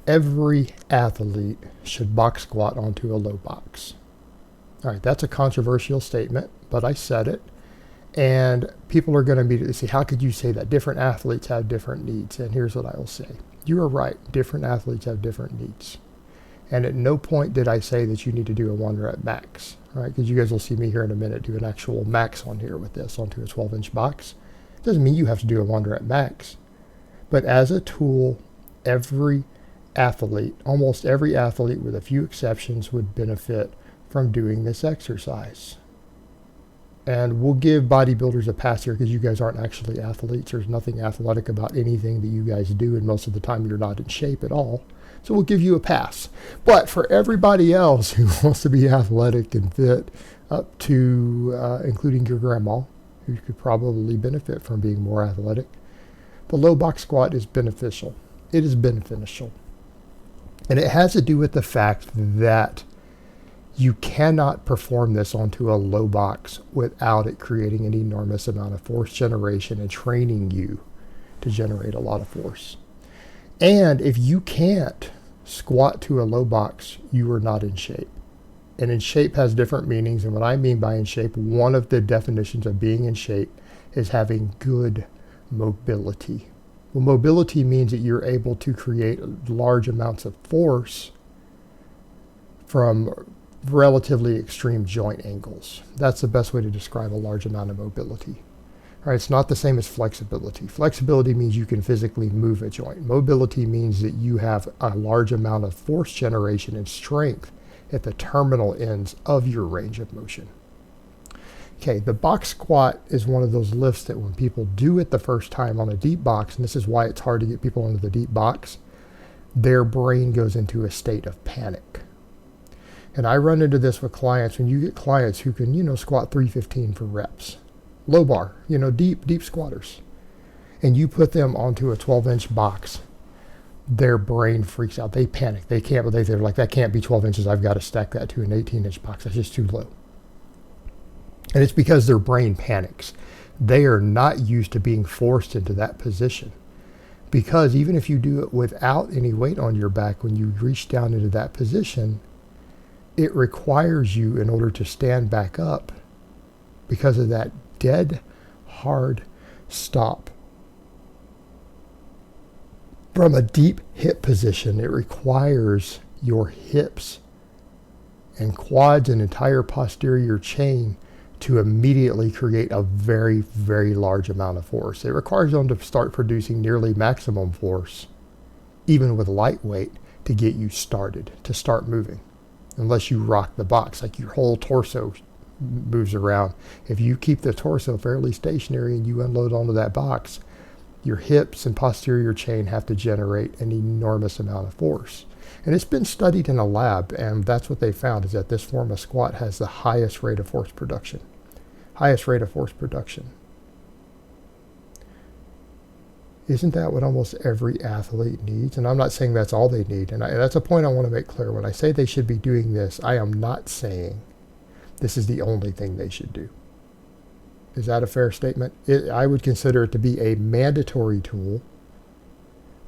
every athlete should box squat onto a low box. All right, that's a controversial statement, but I said it. And people are going to immediately say, how could you say that? Different athletes have different needs. And here's what I will say. You are right. Different athletes have different needs. And at no point did I say that you need to do a 1 rep max, right? Because you guys will see me here in a minute do an actual max on here with this onto a 12-inch box. Doesn't mean you have to do a 1 rep max. But as a tool, every athlete, almost every athlete with a few exceptions, would benefit from doing this exercise. And we'll give bodybuilders a pass here because you guys aren't actually athletes. There's nothing athletic about anything that you guys do, and most of the time you're not in shape at all. So we'll give you a pass. But for everybody else who wants to be athletic and fit, up to including your grandma, who could probably benefit from being more athletic, the low box squat is beneficial. It is beneficial. And it has to do with the fact that you cannot perform this onto a low box without it creating an enormous amount of force generation and training you to generate a lot of force. And if you can't squat to a low box, you are not in shape. And in shape has different meanings. And what I mean by in shape, one of the definitions of being in shape is having good mobility. Well, mobility means that you're able to create large amounts of force from relatively extreme joint angles. That's the best way to describe a large amount of mobility. All right, it's not the same as flexibility. Flexibility means you can physically move a joint. Mobility means that you have a large amount of force generation and strength at the terminal ends of your range of motion. Okay, the box squat is one of those lifts that when people do it the first time on a deep box, and this is why it's hard to get people into the deep box, their brain goes into a state of panic. And I run into this with clients when you get clients who can, squat 315 for reps. Low bar, deep squatters. And you put them onto a 12-inch box, their brain freaks out. They panic. They can't, they're like, that can't be 12 inches. I've got to stack that to an 18-inch box. That's just too low. And it's because their brain panics. They are not used to being forced into that position. Because even if you do it without any weight on your back, when you reach down into that position, it requires you, in order to stand back up, because of that dead hard stop. From a deep hip position, it requires your hips and quads and entire posterior chain to immediately create a very, very large amount of force. It requires them to start producing nearly maximum force, even with lightweight, to get you started, to start moving. Unless you rock the box, like your whole torso moves around. If you keep the torso fairly stationary and you unload onto that box, your hips and posterior chain have to generate an enormous amount of force. And it's been studied in a lab, and that's what they found, is that this form of squat has the highest rate of force production. Highest rate of force production. Isn't that what almost every athlete needs? And I'm not saying that's all they need. And that's a point I want to make clear. When I say they should be doing this, I am not saying this is the only thing they should do. Is that a fair statement? I would consider it to be a mandatory tool,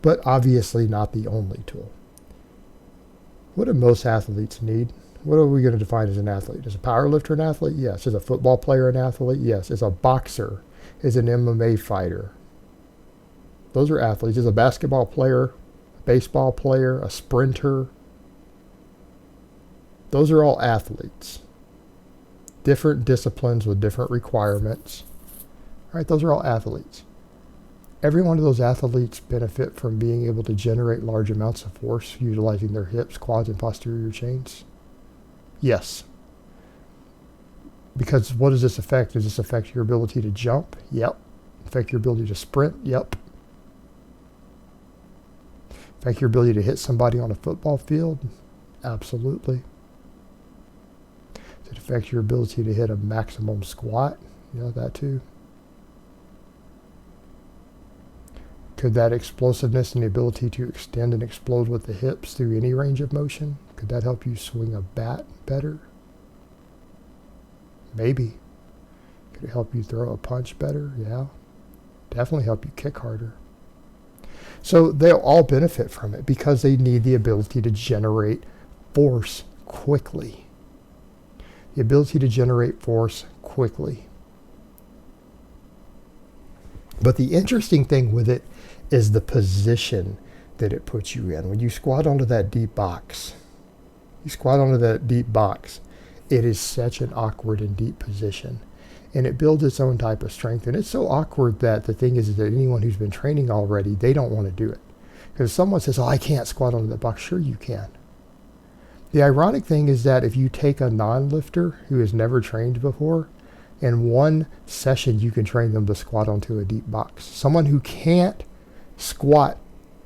but obviously not the only tool. What do most athletes need? What are we going to define as an athlete? Is a power lifter an athlete? Yes. Is a football player an athlete? Yes. Is a boxer? Is an MMA fighter? Those are athletes. Is a basketball player, a baseball player, a sprinter? Those are all athletes. Different disciplines with different requirements. All right, those are all athletes. Every one of those athletes benefit from being able to generate large amounts of force utilizing their hips, quads, and posterior chains. Yes. Because what does this affect? Does this affect your ability to jump? Yep. Affect your ability to sprint? Yep. Affect your ability to hit somebody on a football field? Absolutely. Does it affect your ability to hit a maximum squat? That too. Could that explosiveness and the ability to extend and explode with the hips through any range of motion, could that help you swing a bat better? Maybe. Could it help you throw a punch better? Yeah. Definitely help you kick harder. So they'll all benefit from it because they need the ability to generate force quickly. The ability to generate force quickly. But the interesting thing with it is the position that it puts you in. When you squat onto that deep box, it is such an awkward and deep position. And it builds its own type of strength. And it's so awkward that the thing is that anyone who's been training already, they don't want to do it. Because someone says, oh, I can't squat onto the box. Sure you can. The ironic thing is that if you take a non-lifter who has never trained before, in one session you can train them to squat onto a deep box. Someone who can't squat,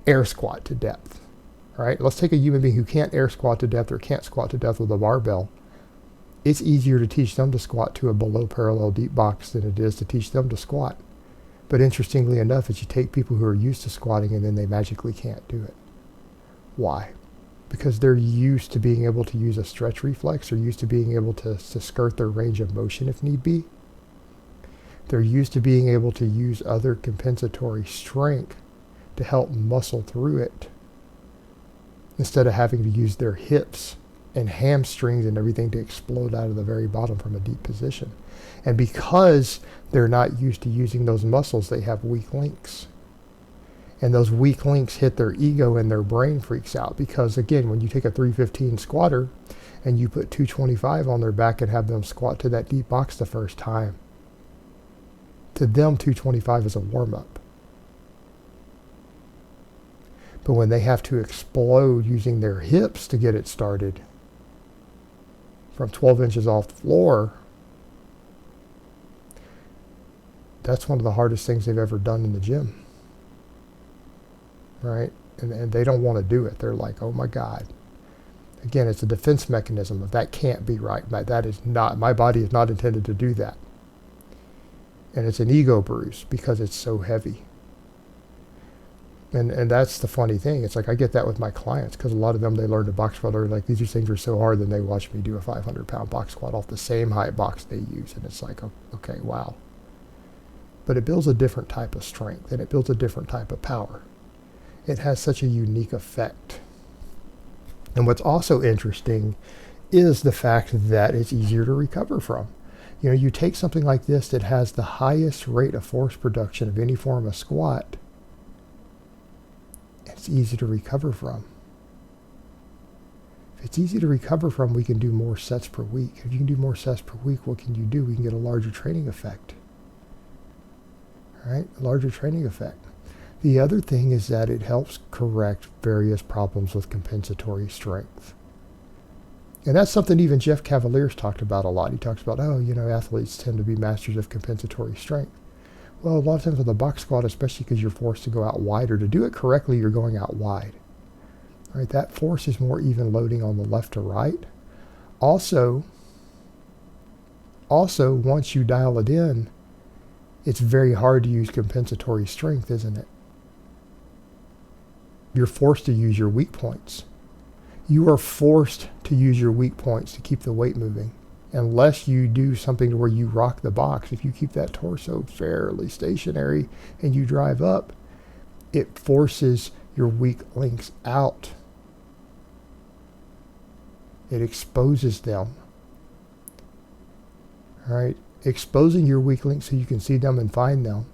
air squat to depth. Right? Let's take a human being who can't air squat to depth or can't squat to depth with a barbell. It's easier to teach them to squat to a below parallel deep box than it is to teach them to squat. But interestingly enough, is you take people who are used to squatting and then they magically can't do it. Why? Because they're used to being able to use a stretch reflex. They're used to being able to skirt their range of motion if need be. They're used to being able to use other compensatory strength to help muscle through it, instead of having to use their hips and hamstrings and everything to explode out of the very bottom from a deep position. And because they're not used to using those muscles, they have weak links. And those weak links hit their ego and their brain freaks out. Because again, when you take a 315 squatter and you put 225 on their back and have them squat to that deep box the first time, to them 225 is a warm-up. But when they have to explode using their hips to get it started from 12 inches off the floor, that's one of the hardest things they've ever done in the gym. Right? And they don't want to do it. They're like, oh my God. Again, it's a defense mechanism of that can't be right. That is not, my body is not intended to do that. And it's an ego bruise because it's so heavy. And that's the funny thing. It's like I get that with my clients because a lot of them, they learn to box squat. They're like, these things are so hard. Then they watch me do a 500-pound box squat off the same height box they use. And it's like, okay, wow. But it builds a different type of strength and it builds a different type of power. It has such a unique effect. And what's also interesting is the fact that it's easier to recover from. You know, you take something like this that has the highest rate of force production of any form of squat, it's easy to recover from. If it's easy to recover from, we can do more sets per week. If you can do more sets per week, what can you do? We can get a larger training effect. All right? A larger training effect. The other thing is that it helps correct various problems with compensatory strength. And that's something even Jeff Cavalier's talked about a lot. He talks about, athletes tend to be masters of compensatory strength. Well, a lot of times with a box squat, especially because you're forced to go out wider, to do it correctly, you're going out wide. Right? That force is more even loading on the left to right. Also, once you dial it in, it's very hard to use compensatory strength, isn't it? You're forced to use your weak points. You are forced to use your weak points to keep the weight moving. Unless you do something to where you rock the box. If you keep that torso fairly stationary and you drive up, it forces your weak links out. It exposes them. All right? Exposing your weak links so you can see them and find them,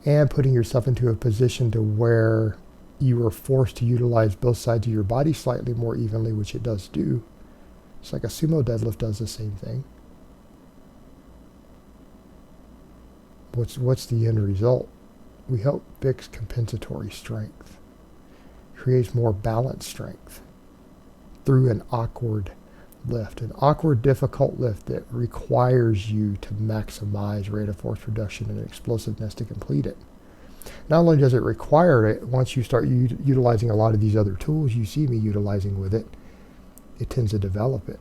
and putting yourself into a position to where you are forced to utilize both sides of your body slightly more evenly, which it does do. It's like a sumo deadlift does the same thing. What's the end result? We help fix compensatory strength. Creates more balanced strength through an awkward lift. An awkward, difficult lift that requires you to maximize rate of force production and explosiveness to complete it. Not only does it require it, once you start utilizing a lot of these other tools you see me utilizing with it, it tends to develop it.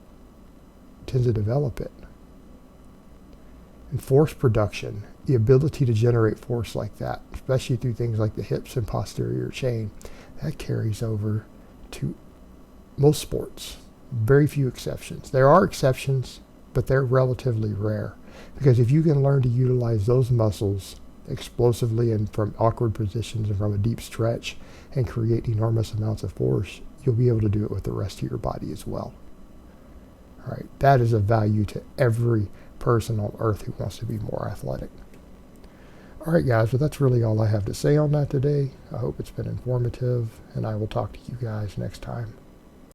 And force production, the ability to generate force like that, especially through things like the hips and posterior chain, that carries over to most sports. Very few exceptions. There are exceptions, but they're relatively rare. Because if you can learn to utilize those muscles explosively and from awkward positions and from a deep stretch and create enormous amounts of force, you'll be able to do it with the rest of your body as well. All right, that is of value to every person on earth who wants to be more athletic. All right, guys, well, that's really all I have to say on that today. I hope it's been informative, and I will talk to you guys next time.